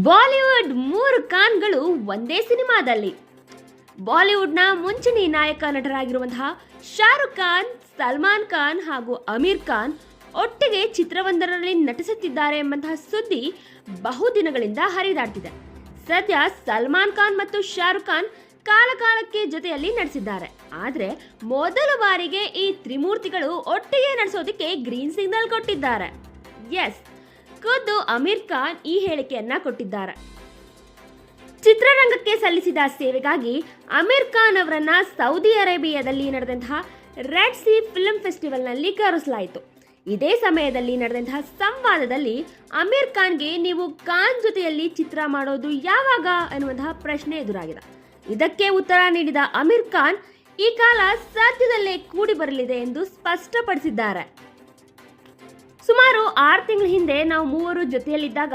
Bollywood ಮೂರು ಖಾನ್ಗಳು ಒಂದೇ ಸಿನಿಮಾದಲ್ಲಿ. ಬಾಲಿವುಡ್ನ ಮುಂಚೂಣಿ ನಾಯಕ ನಟರಾಗಿರುವಂತಹ ಶಾರುಖ್ ಖಾನ್, ಸಲ್ಮಾನ್ ಖಾನ್ ಹಾಗೂ ಅಮೀರ್ ಖಾನ್ ಒಟ್ಟಿಗೆ ಚಿತ್ರವೊಂದರಲ್ಲಿ ನಟಿಸುತ್ತಿದ್ದಾರೆ ಎಂಬಂತಹ ಸುದ್ದಿ ಬಹುದಿನಗಳಿಂದ ಹರಿದಾಡ್ತಿದೆ. ಸದ್ಯ ಸಲ್ಮಾನ್ ಖಾನ್ ಮತ್ತು ಶಾರುಖ್ ಖಾನ್ ಕಾಲಕಾಲಕ್ಕೆ ಜೊತೆಯಲ್ಲಿ ನಟಿಸಿದ್ದಾರೆ. ಆದರೆ ಮೊದಲ ಬಾರಿಗೆ ಈ ತ್ರಿಮೂರ್ತಿಗಳು ಒಟ್ಟಿಗೆ ನಟಿಸೋದಕ್ಕೆ ಗ್ರೀನ್ ಸಿಗ್ನಲ್ ಕೊಟ್ಟಿದ್ದಾರೆ. ಎಸ್, ಖುದ್ದು ಅಮೀರ್ ಖಾನ್ ಈ ಹೇಳಿಕೆಯನ್ನ ಕೊಟ್ಟಿದ್ದಾರೆ. ಚಿತ್ರರಂಗಕ್ಕೆ ಸಲ್ಲಿಸಿದ ಸೇವೆಗಾಗಿ ಅಮೀರ್ ಖಾನ್ ಅವರನ್ನ ಸೌದಿ ಅರೇಬಿಯಾದಲ್ಲಿ ನಡೆದಂತಹ ರೆಡ್ ಸಿ ಫಿಲ್ಮ್ ಫೆಸ್ಟಿವಲ್ನಲ್ಲಿ ಕರೆಸಲಾಯಿತು. ಇದೇ ಸಮಯದಲ್ಲಿ ನಡೆದಂತಹ ಸಂವಾದದಲ್ಲಿ ಅಮೀರ್ ಖಾನ್ಗೆ ನೀವು ಖಾನ್ ಜೊತೆಯಲ್ಲಿ ಚಿತ್ರ ಮಾಡೋದು ಯಾವಾಗ ಎನ್ನುವಂತಹ ಪ್ರಶ್ನೆ ಎದುರಾಗಿದೆ. ಇದಕ್ಕೆ ಉತ್ತರ ನೀಡಿದ ಅಮೀರ್ ಖಾನ್ ಈ ಕಾಲ ಸದ್ಯದಲ್ಲೇ ಕೂಡಿ ಬರಲಿದೆ ಎಂದು ಸ್ಪಷ್ಟಪಡಿಸಿದ್ದಾರೆ. ಸುಮಾರು 6 ತಿಂಗಳ ಹಿಂದೆ ನಾವು ಮೂವರು ಜೊತೆಯಲ್ಲಿದ್ದಾಗ